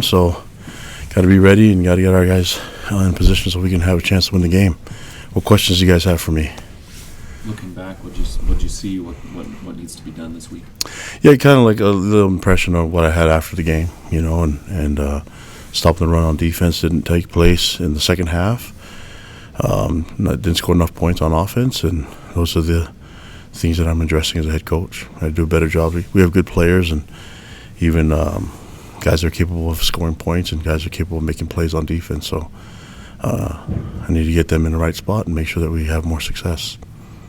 So got to be ready and got to get our guys in position so we can have a chance to win the game. What questions do you guys have for me? Looking back, what'd you see? What needs to be done this week? Yeah, kind of like a little impression of what I had after the game, and stopping the run on defense didn't take place in the second half. Didn't score enough points on offense, and those are the things that I'm addressing as a head coach. I do a better job. We have good players, and even guys are capable of scoring points, and guys are capable of making plays on defense. So I need to get them in the right spot and make sure that we have more success.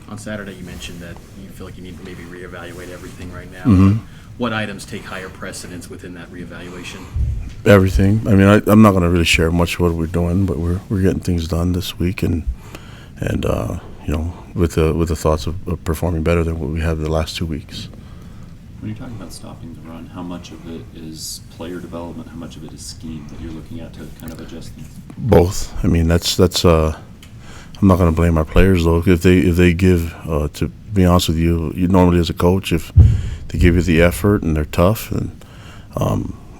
On Saturday, you mentioned that you feel like you need to maybe reevaluate everything right now. Mm-hmm. What items take higher precedence within that reevaluation? Everything. I mean, I'm not going to really share much what we're doing, but we're getting things done this week, and with the thoughts of performing better than what we have the last 2 weeks. When you're talking about stopping the run, how much of it is player development? How much of it is scheme that you're looking at to kind of adjust things? Both. I mean, that's. I'm not going to blame our players though. If they give, to be honest with you, normally as a coach, if they give you the effort and they're tough, then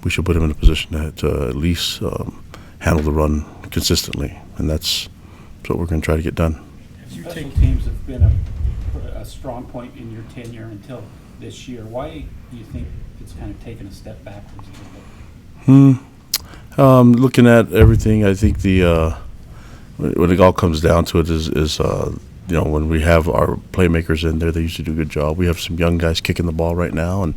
we should put them in a position to at least handle the run consistently, and that's what we're going to try to get done. Special teams have been a strong point in your tenure until this year. Why do you think it's kind of taken a step backwards a little bit? Looking at everything, I think when it all comes down to it is when we have our playmakers in there, they usually do a good job. We have some young guys kicking the ball right now, and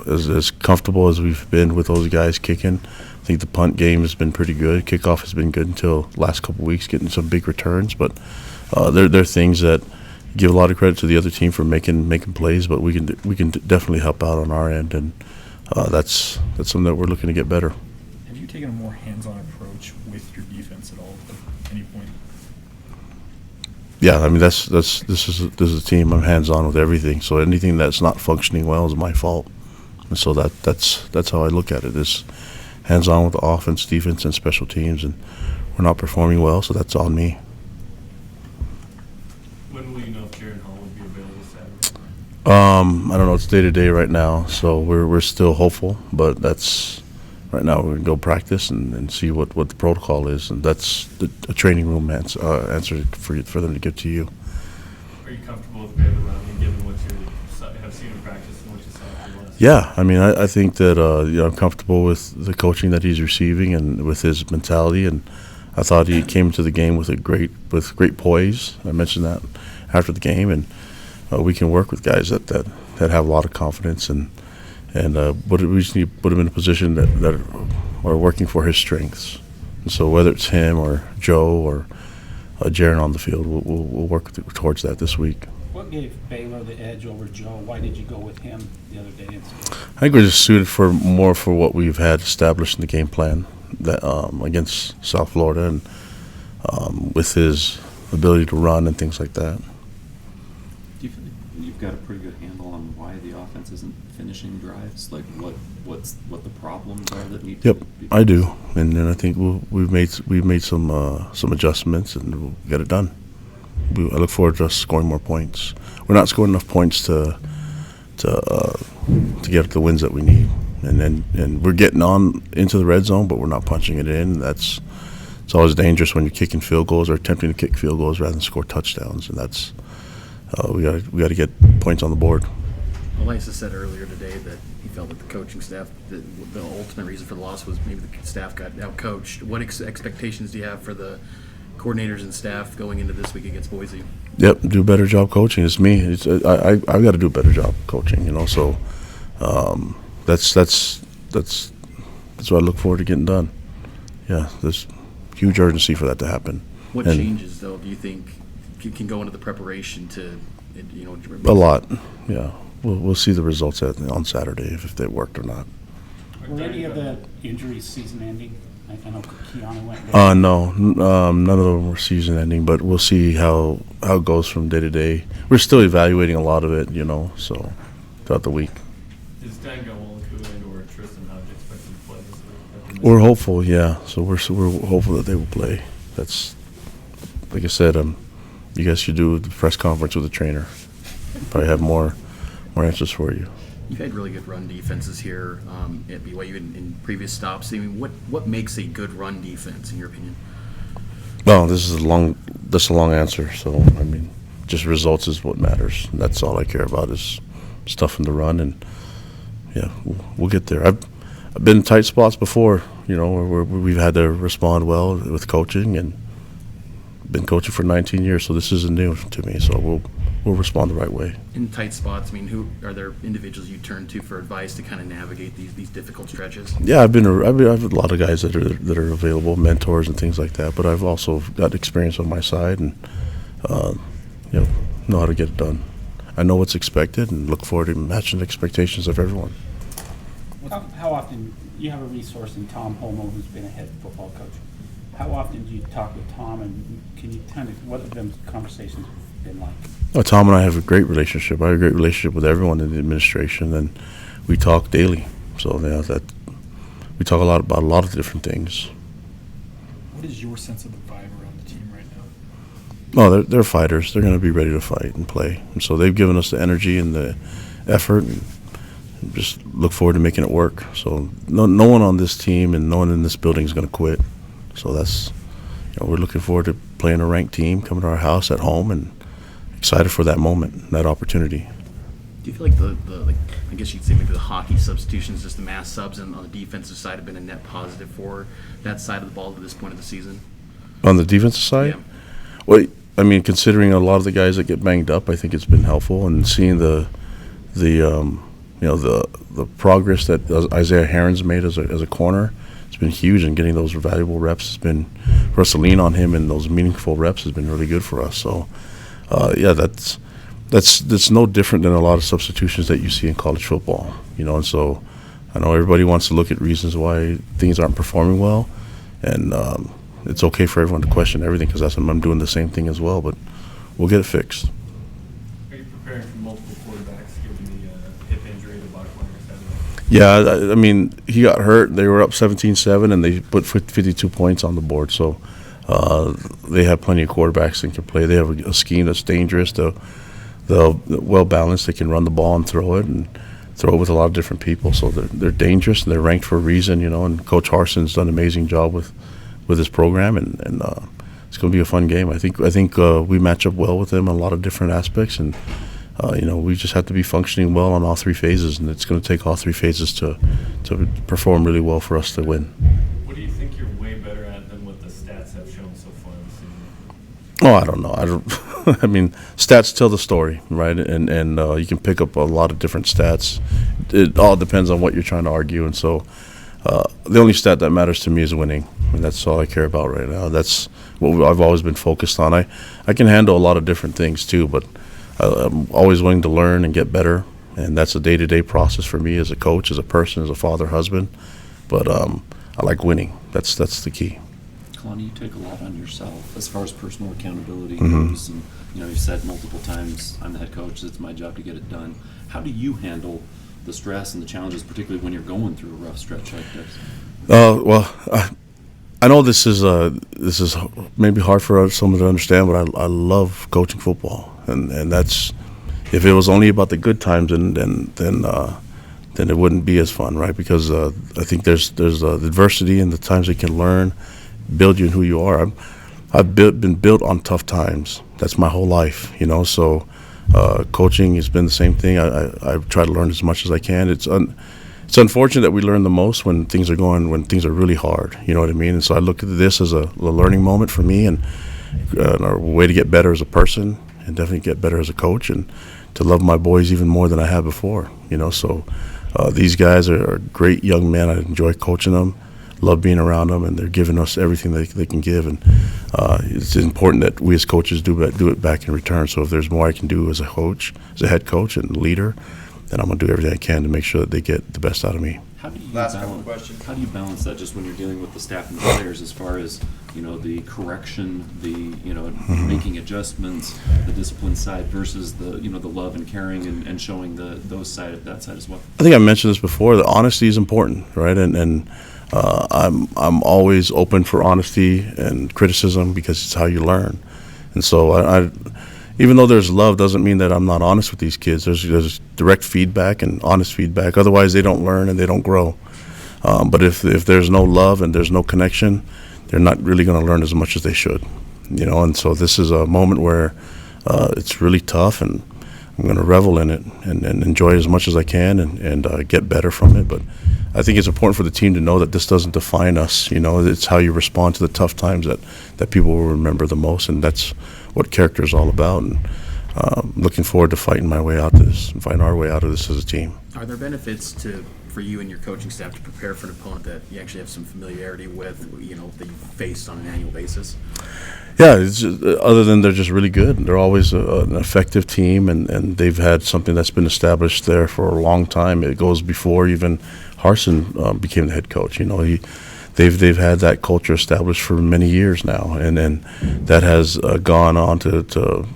as comfortable as we've been with those guys kicking, I think the punt game has been pretty good. Kickoff has been good until the last couple of weeks, getting some big returns. But they're things that give a lot of credit to the other team for making plays, but we can definitely help out on our end, and that's something that we're looking to get better. Have you taken a more hands-on approach with your defense at all at any point? Yeah, I mean this is a team. I'm hands-on with everything, so anything that's not functioning well is my fault. And so that's how I look at it: is hands-on with the offense, defense, and special teams, and we're not performing well, so that's on me. When will you know if Jaron Hall will be available Saturday? I don't know. It's day to day right now, so we're still hopeful, but that's right now. We're gonna go practice and see what the protocol is, and that's a training room answer for them to give to you. Are you comfortable with Baylor Romney, given what you have seen in practice and what you saw for last? Yeah, I mean, I think that I'm comfortable with the coaching that he's receiving and with his mentality, and I thought he came to the game with great poise. I mentioned that after the game, and we can work with guys that have a lot of confidence, but we just need to put him in a position that are working for his strengths. And so whether it's him or Joe or Jaron on the field, we'll work towards that this week. What gave Baylor the edge over Joe? Why did you go with him the other day instead? I think we're just suited for what we've had established in the game plan that against South Florida, and with his ability to run and things like that. Do you feel like you've got a pretty good handle on why the offense isn't finishing drives? Like what the problems are that need to be fixed? I do, and then I think we've made some adjustments, and we'll get it done. I look forward to us scoring more points. We're not scoring enough points to get the wins that we need, and we're getting on into the red zone, but we're not punching it in. It's always dangerous when you're kicking field goals or attempting to kick field goals rather than score touchdowns, and that's we got to get points on the board. Elias said earlier today that he felt that the coaching staff, the ultimate reason for the loss was maybe the staff got out-coached. What expectations do you have for the coordinators and staff going into this week against Boise? Yep, do a better job coaching. It's me. I've got to do a better job coaching. So that's what I look forward to getting done. Yeah, there's huge urgency for that to happen. What changes, though, do you think can go into the preparation to, A lot, yeah. We'll see the results on Saturday if they worked or not. Were any of the injuries season-ending? I know Kalani went down. No, none of them were season-ending, but we'll see how it goes from day to day. We're still evaluating a lot of it, so throughout the week. Is Dan Gawonku or Tristan Hodge expected to play this week? We're hopeful, yeah. So we're hopeful that they will play. That's, like I said, you guys should do the press conference with the trainer. Probably have more answers for you. You've had really good run defenses here at BYU in previous stops. I mean, what makes a good run defense, in your opinion? Well, this is a long answer. So I mean, just results is what matters. That's all I care about is stuff in the run, and yeah, we'll get there. I've been in tight spots before, where we've had to respond well with coaching, and been coaching for 19 years, so this isn't new to me. So we'll respond the right way. In tight spots, I mean, who are there individuals you turn to for advice to kind of navigate these difficult stretches? Yeah, I have a lot of guys that are available, mentors and things like that. But I've also got experience on my side, and know how to get it done. I know what's expected, and look forward to matching the expectations of everyone. How often, you have a resource in Tom Holmo, who's been a head football coach. How often do you talk with Tom, and can you what have them conversations been like? Well, Tom and I have a great relationship. I have a great relationship with everyone in the administration, and we talk daily. So we talk about a lot of different things. What is your sense of the vibe around the team right now? No, they're fighters. They're going to be ready to fight and play. And so they've given us the energy and the effort, and just look forward to making it work. So no one on this team and no one in this building is going to quit. So that's, we're looking forward to playing a ranked team, coming to our house at home, and excited for that moment, that opportunity. Do you feel like the I guess you'd say maybe the hockey substitutions, just the mass subs on the defensive side, have been a net positive for that side of the ball to this point of the season? On the defensive side? Yeah. Well, I mean, considering a lot of the guys that get banged up, I think it's been helpful, and seeing the progress that Isaiah Heron's made as a corner, it's been huge, and getting those valuable reps has been, for us to lean on him and those meaningful reps has been really good for us. So, that's no different than a lot of substitutions that you see in college football, and so I know everybody wants to look at reasons why things aren't performing well, and it's okay for everyone to question everything, because I'm doing the same thing as well, but we'll get it fixed. Are you preparing for multiple quarterbacks given the hip injury the Buccaneers had? Yeah, I mean, he got hurt. They were up 17-7, and they put 52 points on the board. So they have plenty of quarterbacks that can play. They have a scheme that's dangerous. They're well-balanced. They can run the ball and throw it with a lot of different people. So they're dangerous, and they're ranked for a reason, and Coach Harson's done an amazing job with his program, and it's going to be a fun game. I think we match up well with them in a lot of different aspects, and we just have to be functioning well on all three phases, and it's going to take all three phases to perform really well for us to win. What do you think you're way better at than what the stats have shown so far this season? Oh, I don't know. I mean, stats tell the story, right? And you can pick up a lot of different stats. It all depends on what you're trying to argue, and so the only stat that matters to me is winning, and that's all I care about right now. That's what I've always been focused on. I can handle a lot of different things too, but I'm always willing to learn and get better, and that's a day-to-day process for me as a coach, as a person, as a father, husband. But I like winning. That's the key. Kalani, you take a lot on yourself as far as personal accountability Mm-hmm. goes, and you've said multiple times, "I'm the head coach. It's my job to get it done." How do you handle the stress and the challenges, particularly when you're going through a rough stretch like this? Well, I know this is maybe hard for someone to understand, but I love coaching football, and that's, if it was only about the good times, then it wouldn't be as fun, right? Because I think there's the adversity and the times you can learn, build you in who you are. I've been built on tough times. That's my whole life, So coaching has been the same thing. I try to learn as much as I can. It's unfortunate that we learn the most when things are really hard. You know what I mean? And so I look at this as a learning moment for me, and a way to get better as a person, and definitely get better as a coach, and to love my boys even more than I have before. So these guys are great young men. I enjoy coaching them, love being around them, and they're giving us everything they can give. And it's important that we as coaches do it back in return. So if there's more I can do as a coach, as a head coach and leader, then I'm going to do everything I can to make sure that they get the best out of me. How do you Last couple of questions. How do you balance that just when you're dealing with the staff and the players, as far as the correction, the making adjustments, the discipline side versus the the love and caring and showing that side as well? I think I mentioned this before. The honesty is important, right? And I'm always open for honesty and criticism, because it's how you learn. And so even though there's love, doesn't mean that I'm not honest with these kids. There's direct feedback and honest feedback. Otherwise, they don't learn and they don't grow. But if there's no love and there's no connection, they're not really going to learn as much as they should. And so this is a moment where it's really tough, and I'm going to revel in it and enjoy it as much as I can and get better from it. But I think it's important for the team to know that this doesn't define us. It's how you respond to the tough times that people will remember the most, and that's what character is all about. And looking forward to fighting our way out of this as a team. Are there benefits for you and your coaching staff to prepare for an opponent that you actually have some familiarity with, that you face on an annual basis? Yeah, it's just, other than they're just really good. They're always an effective team, and they've had something that's been established there for a long time. It goes before even Harsin became the head coach. They've had that culture established for many years now, and that has gone on to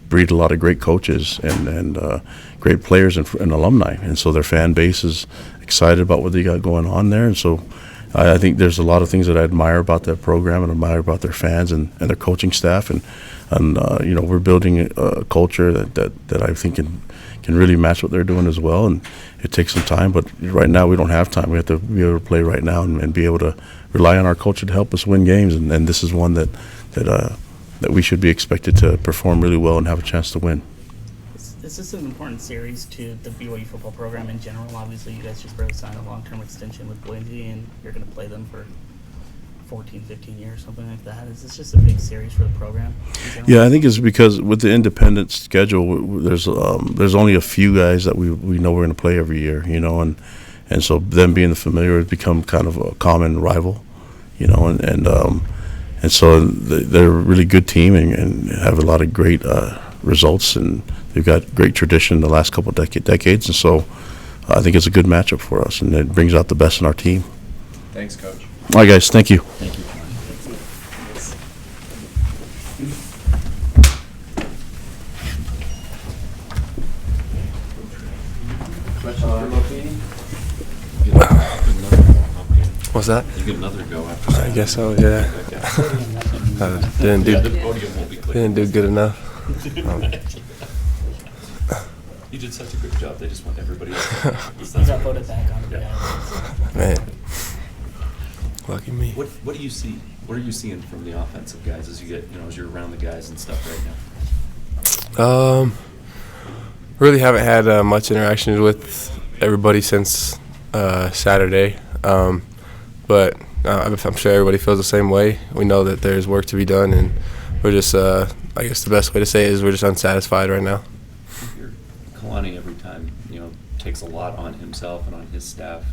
breed a lot of great coaches and great players and alumni. And so their fan base is excited about what they got going on there. And so I think there's a lot of things that I admire about that program and admire about their fans and their coaching staff. And we're building a culture that I think can really match what they're doing as well. And it takes some time, but right now we don't have time. We have to be able to play right now and be able to rely on our culture to help us win games. And this is one that we should be expected to perform really well and have a chance to win. This is an important series to the BYU football program in general. Obviously, you guys just barely signed a long-term extension with Boise, and you're going to play them for 14, 15 years, something like that. Is this just a big series for the program in general? Yeah, I think it's because with the independent schedule, there's only a few guys that we know we're going to play every year, and so them being familiar has become kind of a common rival, and so they're a really good team and have a lot of great results, and they've got great tradition the last couple of decades, and so I think it's a good matchup for us, and it brings out the best in our team. Thanks, Coach. All right, guys, thank you. Thank you. What's that? You get another go after I guess so, yeah. Didn't the podium won't be clear. do good enough. You did such a good job. They just want everybody else. You got voted back on the Man, lucky me. What do you see? What are you seeing from the offensive guys as you get, as you're around the guys and stuff right now? Really haven't had much interaction with everybody since Saturday, but I'm sure everybody feels the same way. We know that there's work to be done, and we're just, I guess the best way to say it is we're just unsatisfied right now. Kalani every time, takes a lot on himself and on his staff.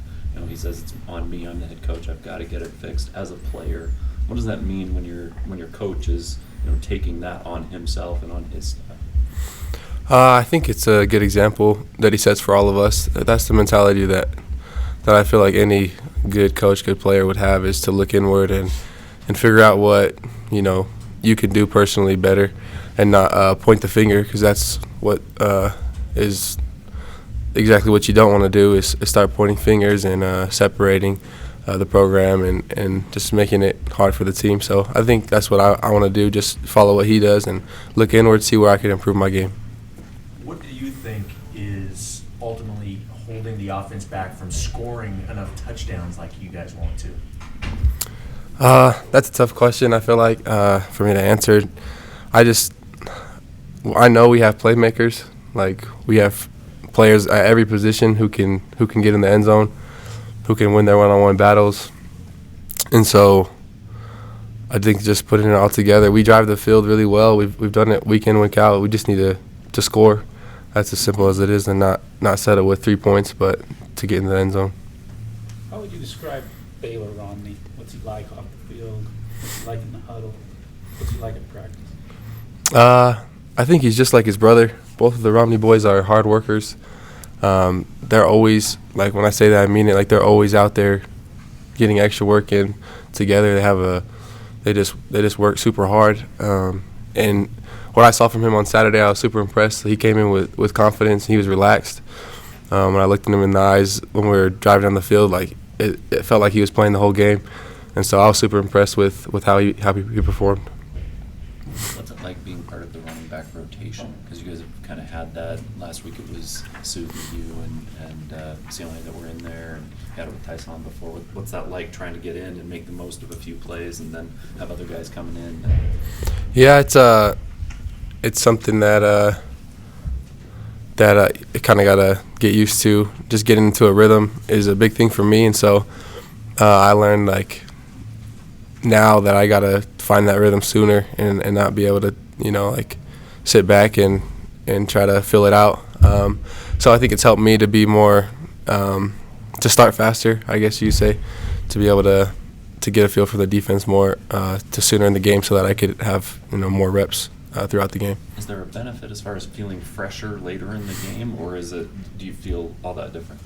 He says it's on me. I'm the head coach. I've got to get it fixed. As a player, what does that mean when your coach is taking that on himself and on his staff? I think it's a good example that he sets for all of us. That's the mentality that I feel like any good coach, good player would have, is to look inward and figure out what you can do personally better, and not point the finger, because that's what is exactly what you don't want to do, is start pointing fingers and separating the program and just making it hard for the team. So I think that's what I want to do, just follow what he does and look inward, see where I can improve my game. What do you think is ultimately holding the offense back from scoring enough touchdowns like you guys want to? That's a tough question, I feel like, for me to answer. I know we have playmakers. Like, we have players at every position who can get in the end zone, who can win their one-on-one battles. And so I think just putting it all together, we drive the field really well. We've done it week in, week out. We just need to score. That's as simple as it is, and not settle with 3 points, but to get in the end zone. How would you describe Baylor Romney? What's he like off the field? What's he like in the huddle? What's he like in practice? I think he's just like his brother. Both of the Romney boys are hard workers. They're always, like, when I say that, I mean it. Like, they're always out there getting extra work in together. They just work super hard. And what I saw from him on Saturday, I was super impressed. He came in with confidence. He was relaxed. When I looked at him in the eyes when we were driving down the field, like, it felt like he was playing the whole game. And so I was super impressed with how he performed. What's it like being part of the Romney running back rotation? Because you guys have kind of had that. Last week it was Sue, you, and Sione that were in there, and you had it with Tyson before. What's that like, trying to get in and make the most of a few plays and then have other guys coming in? Yeah, it's something that you kind of got to get used to. Just getting into a rhythm is a big thing for me, and so I learned, like, now that I got to find that rhythm sooner and not be able to, like, sit back and try to fill it out. So I think it's helped me to be more, to start faster, I guess you say, to be able to get a feel for the defense more to sooner in the game so that I could have, more reps throughout the game. Is there a benefit as far as feeling fresher later in the game, or do you feel all that different?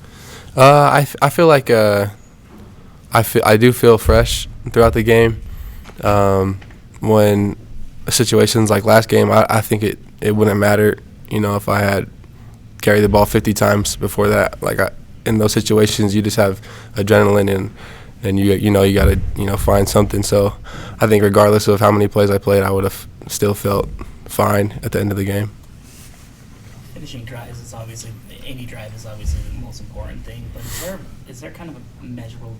I feel like I do feel fresh throughout the game. When situations like last game, I think it wouldn't matter, if I had carried the ball 50 times before that. Like, in those situations, you just have adrenaline and you got to find something. So I think regardless of how many plays I played, I would have still felt fine at the end of the game. Finishing drives is obviously, any drive is obviously the most important thing, but is there kind of a measurable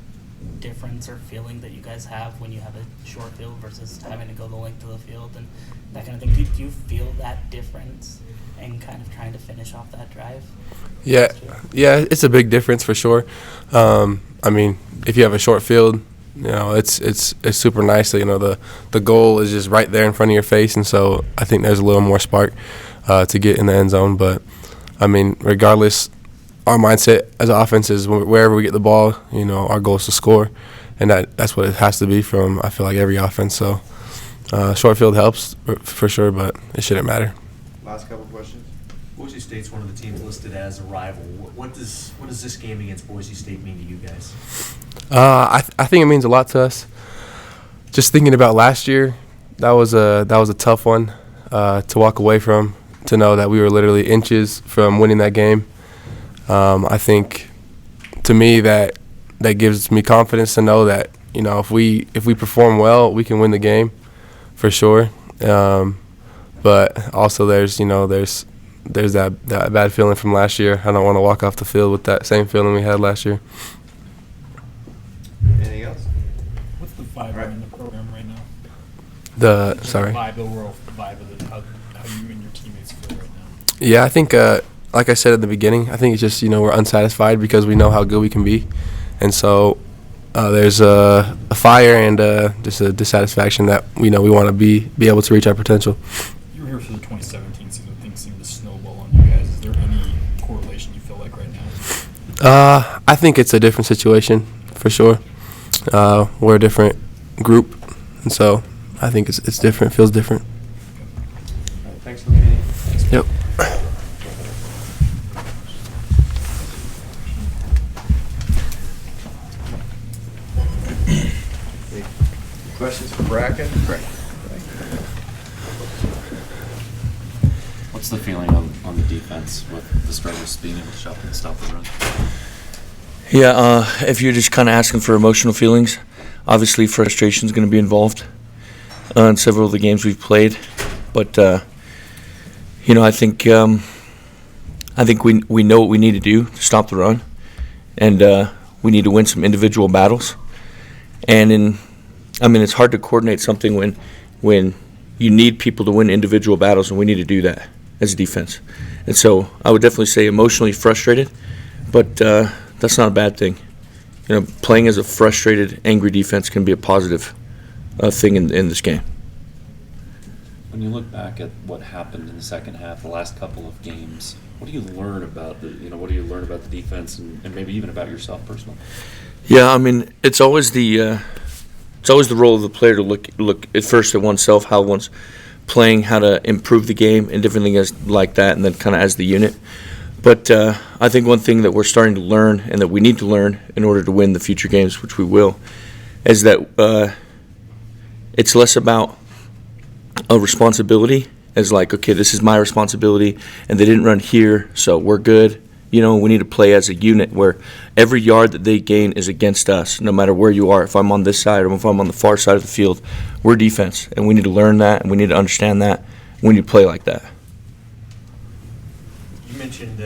difference or feeling that you guys have when you have a short field versus having to go the length of the field and that kind of thing? Do you feel that difference and kind of trying to finish off that drive? Yeah, it's a big difference for sure. I mean, if you have a short field, it's super nice that, the goal is just right there in front of your face, and so I think there's a little more spark to get in the end zone. But, I mean, regardless, our mindset as an offense is wherever we get the ball, our goal is to score, and that's what it has to be from, I feel like, every offense. So short field helps for sure, but it shouldn't matter. Last couple questions. Boise State's one of the teams listed as a rival. What does this game against Boise State mean to you guys? I think it means a lot to us. Just thinking about last year, that was a tough one to walk away from, to know that we were literally inches from winning that game. I think, to me, that gives me confidence to know that, if we perform well, we can win the game for sure. But also there's that bad feeling from last year. I don't want to walk off the field with that same feeling we had last year. Anything else? What's the vibe Right. in the program right now? The overall vibe of how you and your teammates feel right now. Yeah, I think, like I said at the beginning, I think it's just, we're unsatisfied because we know how good we can be. And so there's a fire and just a dissatisfaction that, we want to be able to reach our potential. You were here for the 2017 season. Things seem to snowball on you guys. Is there any correlation you feel like right now? I think it's a different situation for sure. We're a different group, and so I think it's different. Feels different. All right, thanks for the meeting. Yep. Any questions for Bracken? What's the feeling on the defense with the struggles being able to stop the run? Yeah, if you're just kind of asking for emotional feelings, obviously frustration is going to be involved in several of the games we've played. But I think we know what we need to do to stop the run, and we need to win some individual battles. And it's hard to coordinate something when you need people to win individual battles, and we need to do that as a defense. And so I would definitely say emotionally frustrated, but that's not a bad thing. Playing as a frustrated, angry defense can be a positive thing in this game. When you look back at what happened in the second half, the last couple of games, what do you learn about the defense and maybe even about yourself personally? Yeah, it's always the role of the player to look at first at oneself, how one's playing, how to improve the game, and different things like that, and then kind of as the unit. But I think one thing that we're starting to learn and that we need to learn in order to win the future games, which we will, is that it's less about a responsibility as like, okay, this is my responsibility, and they didn't run here, so we're good. We need to play as a unit where every yard that they gain is against us, no matter where you are. If I'm on this side or if I'm on the far side of the field, we're defense, and we need to learn that, and we need to understand that, when you play like that. You mentioned,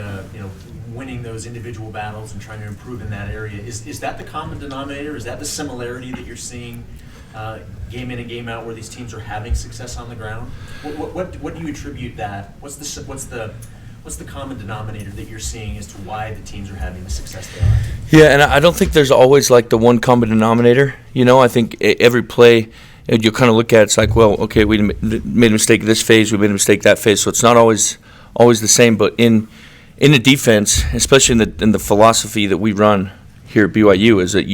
winning those individual battles and trying to improve in that area. Is that the common denominator? Is that the similarity that you're seeing game in and game out where these teams are having success on the ground? What do you attribute that? What's the common denominator that you're seeing as to why the teams are having the success they are? Yeah, and I don't think there's always like the one common denominator. I think every play you kind of look at, it's like, well, okay, we made a mistake this phase, we made a mistake that phase, so it's not always the same. But in the defense, especially in the philosophy that we run here at BYU, is that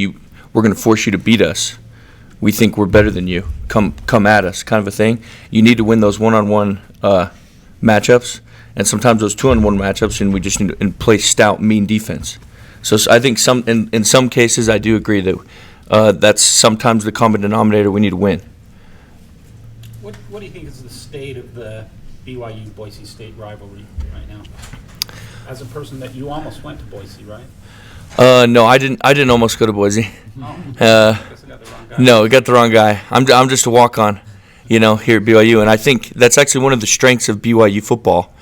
we're going to force you to beat us. We think we're better than you. Come at us, kind of a thing. You need to win those one-on-one matchups, and sometimes those two-on-one matchups, and we just need to play stout, mean defense. So I think in some cases, I do agree that that's sometimes the common denominator. We need to win. What do you think is the state of the BYU Boise State rivalry right now? As a person that you almost went to Boise, right? No, I didn't almost go to Boise. Oh, guess I got the wrong guy. No, we got the wrong guy. I'm just a walk-on, here at BYU, and I think that's actually one of the strengths of BYU football,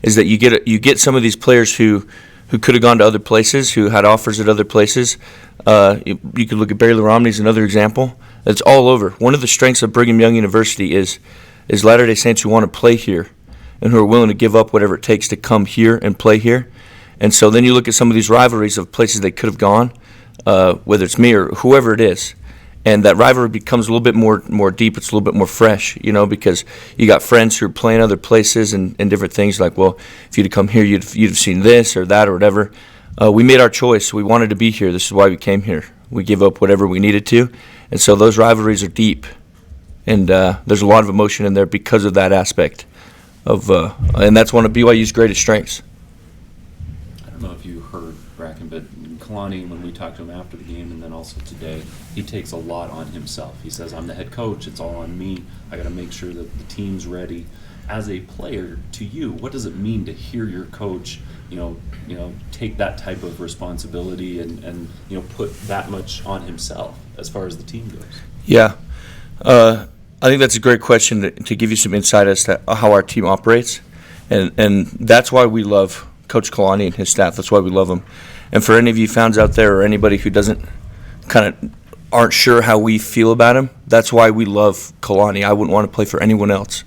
is that you get some of these players who could have gone to other places, who had offers at other places. You could look at Barry Romney as another example. It's all over. One of the strengths of Brigham Young University is Latter-day Saints who want to play here and who are willing to give up whatever it takes to come here and play here. And so then you look at some of these rivalries of places they could have gone, whether it's me or whoever it is, and that rivalry becomes a little bit more deep. It's a little bit more fresh, because you got friends who are playing other places and different things. Like, well, if you'd have come here, you'd have seen this or that or whatever. We made our choice. We wanted to be here. This is why we came here. We gave up whatever we needed to, and so those rivalries are deep, and there's a lot of emotion in there because of that aspect and that's one of BYU's greatest strengths. I don't know if you heard Bracken, but Kalani, when we talked to him after the game and then also today, he takes a lot on himself. He says, I'm the head coach, it's all on me. I got to make sure that the team's ready. As a player, to you, what does it mean to hear your coach, take that type of responsibility and put that much on himself as far as the team goes? Yeah. I think that's a great question to give you some insight as to how our team operates. And that's why we love Coach Kalani and his staff. That's why we love him. And for any of you fans out there or anybody who aren't sure how we feel about him, that's why we love Kalani. I wouldn't want to play for anyone else.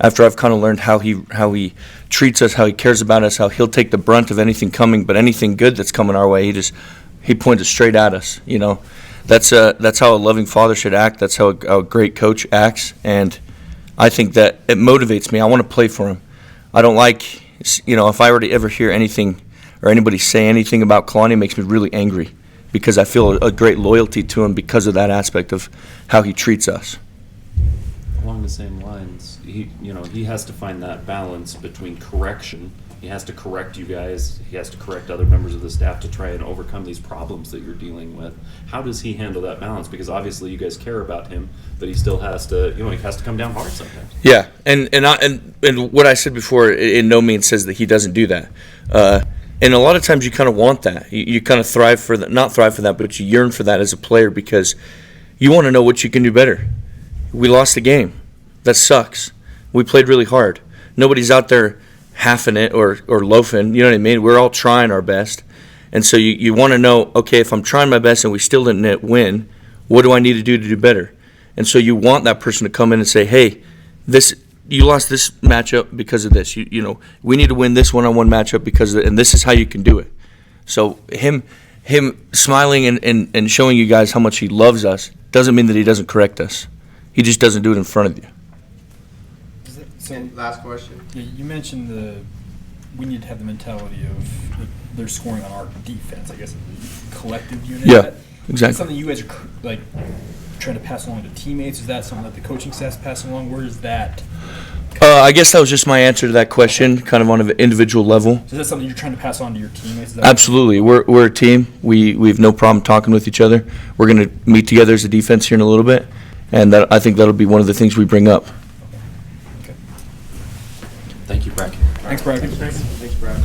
After I've kind of learned how he treats us, how he cares about us, how he'll take the brunt of anything coming, but anything good that's coming our way, he points it straight at us. That's how a loving father should act. That's how a great coach acts, and I think that it motivates me. I want to play for him. I don't like, if I were to ever hear anything or anybody say anything about Kalani, it makes me really angry because I feel a great loyalty to him because of that aspect of how he treats us. Along the same lines, he has to find that balance between correction. He has to correct you guys. He has to correct other members of the staff to try and overcome these problems that you're dealing with. How does he handle that balance? Because obviously you guys care about him, but he still has to, he has to come down hard sometimes. Yeah, and what I said before in no means says that he doesn't do that. And a lot of times you kind of want that. You kind of thrive for that, not thrive for that, but you yearn for that as a player because you want to know what you can do better. We lost the game. That sucks. We played really hard. Nobody's out there halving it or loafing, you know what I mean? We're all trying our best. And so you want to know, okay, if I'm trying my best and we still didn't win, what do I need to do better? And so you want that person to come in and say, hey, you lost this matchup because of this. We need to win this one-on-one matchup because of it, and this is how you can do it. So him smiling and showing you guys how much he loves us doesn't mean that he doesn't correct us. He just doesn't do it in front of you. So, last question. You mentioned we need to have the mentality of they're scoring on our defense, I guess, the collective unit. Yeah, exactly. Is that something you guys are trying to pass along to teammates? Is that something that the coaching staff's passing along? Where is that? I guess that was just my answer to that question, kind of on an individual level. So is that something you're trying to pass on to your teammates? Absolutely. We're a team. We have no problem talking with each other. We're going to meet together as a defense here in a little bit, and I think that'll be one of the things we bring up. Okay. Thank you, Bracken. Thanks, Bracken. Thanks, Brad.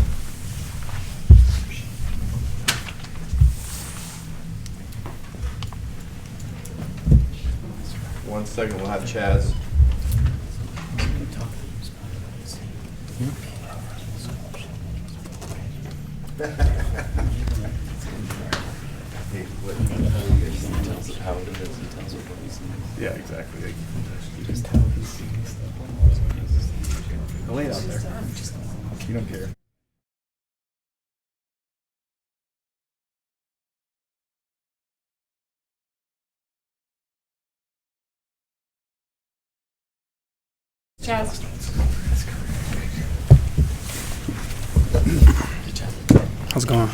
One second, we'll have Chaz. Yeah, exactly. Lay it out there. You don't care. Chaz. How's it going?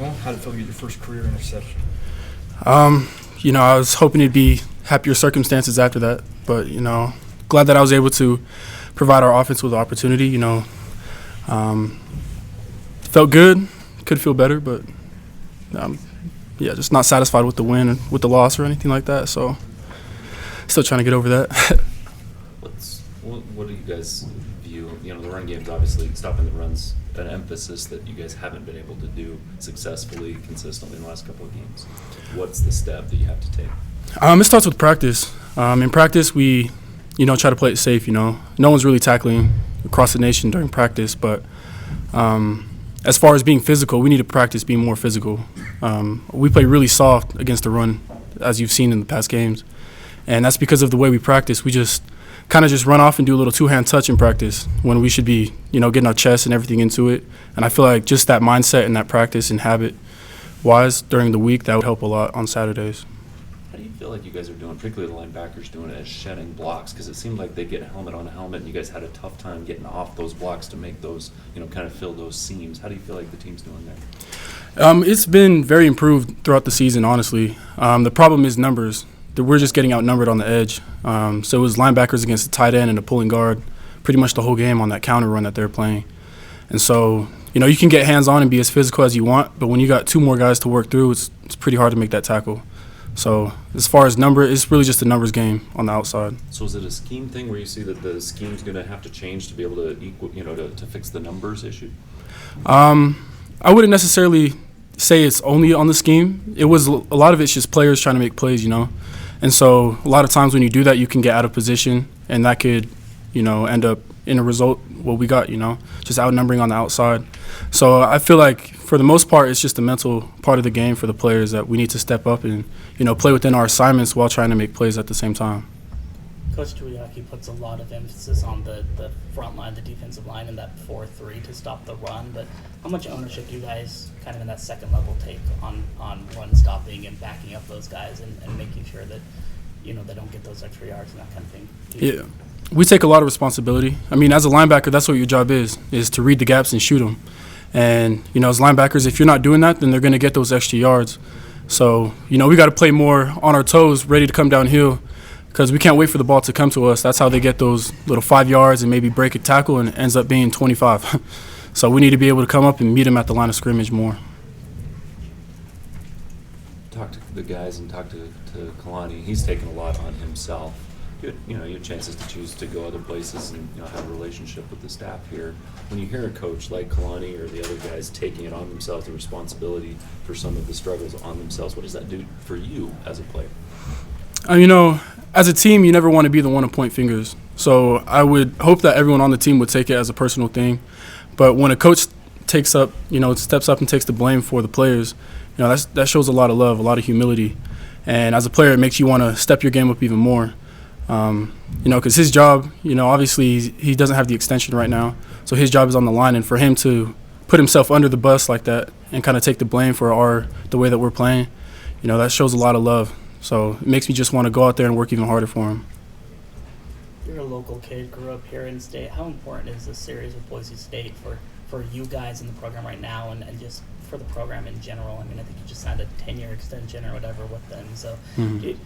Well, how did it feel to get your first career interception? I was hoping it'd be happier circumstances after that, but, glad that I was able to provide our offense with the opportunity, Felt good, could feel better, but, just not satisfied with the win, with the loss or anything like that, so still trying to get over that. What do you guys view? The run game's obviously stopping the run's an emphasis that you guys haven't been able to do successfully, consistently in the last couple of games. What's the step that you have to take? It starts with practice. In practice, we, try to play it safe. No one's really tackling across the nation during practice, but as far as being physical, we need to practice being more physical. We play really soft against the run, as you've seen in the past games, and that's because of the way we practice. We just kind of just run off and do a little two-hand touch in practice when we should be, getting our chest and everything into it. And I feel like just that mindset and that practice and habit-wise during the week, that would help a lot on Saturdays. How do you feel like you guys are doing, particularly the linebackers, doing it as shedding blocks? Because it seemed like they get helmet on helmet, and you guys had a tough time getting off those blocks to make those, kind of fill those seams. How do you feel like the team's doing there? It's been very improved throughout the season, honestly. The problem is numbers. We're just getting outnumbered on the edge. So it was linebackers against the tight end and the pulling guard pretty much the whole game on that counter run that they're playing. And so, you can get hands-on and be as physical as you want, but when you got two more guys to work through, it's pretty hard to make that tackle. So as far as number, it's really just a numbers game on the outside. So is it a scheme thing where you see that the scheme's going to have to change to be able to equal, to fix the numbers issue? I wouldn't necessarily say it's only on the scheme. It was a lot of it's just players trying to make plays, And so a lot of times when you do that, you can get out of position, and that could, end up in a result what we got, just outnumbering on the outside. So I feel like for the most part, it's just a mental part of the game for the players that we need to step up and, play within our assignments while trying to make plays at the same time. Coach Tuiaki puts a lot of emphasis on the front line, the defensive line, and that 4-3 to stop the run. But how much ownership do you guys kind of in that second level take on run stopping and backing up those guys and making sure that, they don't get those extra yards and that kind of thing? Yeah, we take a lot of responsibility. I mean, as a linebacker, that's what your job is to read the gaps and shoot them. And, as linebackers, if you're not doing that, then they're going to get those extra yards. So, we got to play more on our toes, ready to come downhill, because we can't wait for the ball to come to us. That's how they get those little 5 yards and maybe break a tackle, and it ends up being 25. So we need to be able to come up and meet them at the line of scrimmage more. Talk to the guys and talk to Kalani. He's taken a lot on himself. You had chances to choose to go other places and have a relationship with the staff here. When you hear a coach like Kalani or the other guys taking it on themselves, the responsibility for some of the struggles on themselves, what does that do for you as a player? As a team, you never want to be the one to point fingers. So I would hope that everyone on the team would take it as a personal thing. But when a coach steps up and takes the blame for the players, that shows a lot of love, a lot of humility. And as a player, it makes you want to step your game up even more. Because his job, obviously he doesn't have the extension right now. So his job is on the line. And for him to put himself under the bus like that and kind of take the blame for the way that we're playing, that shows a lot of love. So it makes me just want to go out there and work even harder for him. You're a local kid, grew up here in state. How important is this series with Boise State for you guys in the program right now and just for the program in general? I mean, I think you just signed a 10-year extension or whatever with them. So, and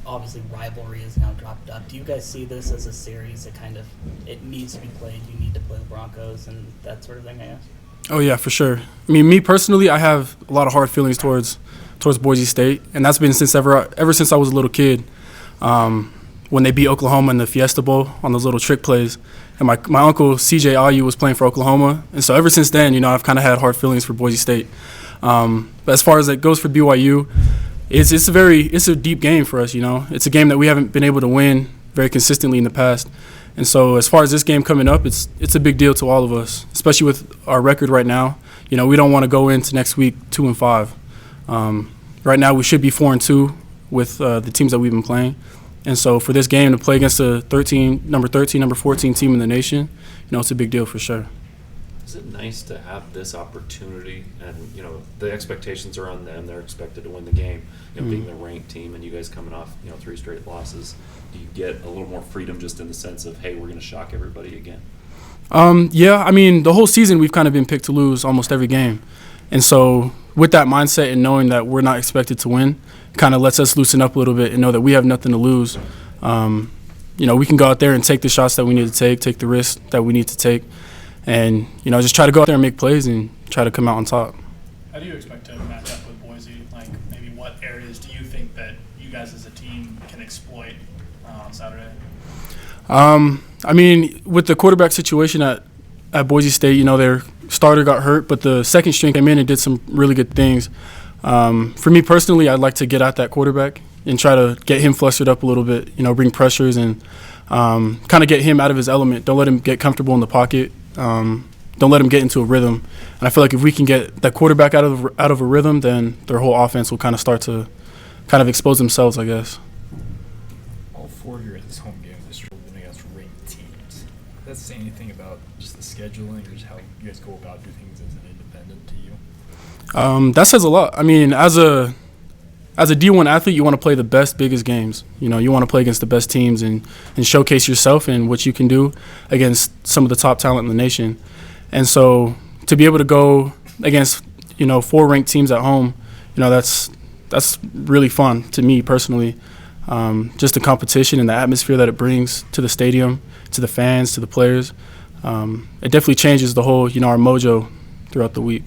obviously rivalry is now dropped up. Do you guys see this as a series that kind of, it needs to be played, you need to play the Broncos and that sort of thing, I guess? Oh, yeah, for sure. I mean, me personally, I have a lot of hard feelings towards Boise State, and that's been ever since I was a little kid. When they beat Oklahoma in the Fiesta Bowl on those little trick plays, and my uncle CJ Ayu was playing for Oklahoma, and so ever since then, I've kind of had hard feelings for Boise State. But as far as it goes for BYU, it's a deep game for us. It's a game that we haven't been able to win very consistently in the past, And so as far as this game coming up, it's a big deal to all of us, especially with our record right now. You know, we don't want to go into next week 2-5. Right now we should be 4-2 with the teams that we've been playing. And so for this game to play against a number 14 team in the nation, you know, it's a big deal for sure. Is it nice to have this opportunity, and you know the expectations are on them? They're expected to win the game. You know, being the ranked team, and you guys coming off 3 straight losses, do you get a little more freedom just in the sense of, hey, we're going to shock everybody again? Yeah, I mean, the whole season we've kind of been picked to lose almost every game, and so with that mindset and knowing that we're not expected to win, kind of lets us loosen up a little bit and know that we have nothing to lose. You know, we can go out there and take the shots that we need to take the risks that we need to take. And, you know, just try to go out there and make plays and try to come out on top. How do you expect to match up with Boise? Like, maybe what areas do you think that you guys as a team can exploit on Saturday? I mean, with the quarterback situation at Boise State, you know, their starter got hurt, but the second string came in and did some really good things. For me personally, I'd like to get at that quarterback and try to get him flustered up a little bit, you know, bring pressures and kind of get him out of his element. Don't let him get comfortable in the pocket. Don't let him get into a rhythm. And I feel like if we can get that quarterback out of a rhythm, then their whole offense will kind of start to kind of expose themselves, I guess. All 4 of your home games this year have been against ranked teams. Does that say anything about just the scheduling or just how you guys go about doing things as an independent to you? That says a lot. I mean, as a D1 athlete, you want to play the best, biggest games. You know, you want to play against the best teams and showcase yourself and what you can do against some of the top talent in the nation. And so to be able to go against, you know, 4 ranked teams at home, you know, that's really fun to me personally. Just the competition and the atmosphere that it brings to the stadium, to the fans, to the players. It definitely changes the whole, you know, our mojo throughout the week.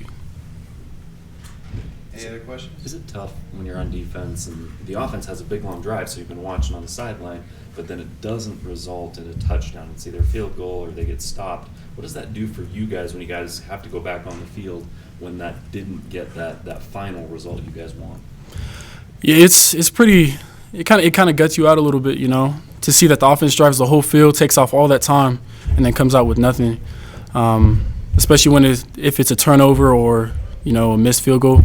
Any other questions? Is it tough when you're on defense and the offense has a big long drive, so you've been watching on the sideline, but then it doesn't result in a touchdown? It's either a field goal or they get stopped. What does that do for you guys when you guys have to go back on the field when that didn't get that final result you guys want? Yeah, it's pretty. It kind of guts you out a little bit, you know, to see that the offense drives the whole field, takes off all that time, and then comes out with nothing. Especially when if it's a turnover or, you know, a missed field goal.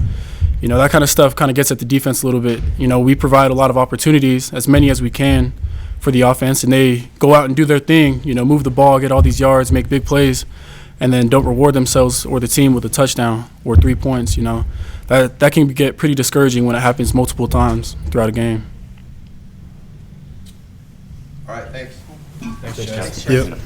You know, that kind of stuff kind of gets at the defense a little bit. You know, we provide a lot of opportunities, as many as we can, for the offense, and they go out and do their thing, you know, move the ball, get all these yards, make big plays, and then don't reward themselves or the team with a touchdown or 3 points, you know. That can get pretty discouraging when it happens multiple times throughout a game. All right, thanks. Thanks, Chaz. Yep.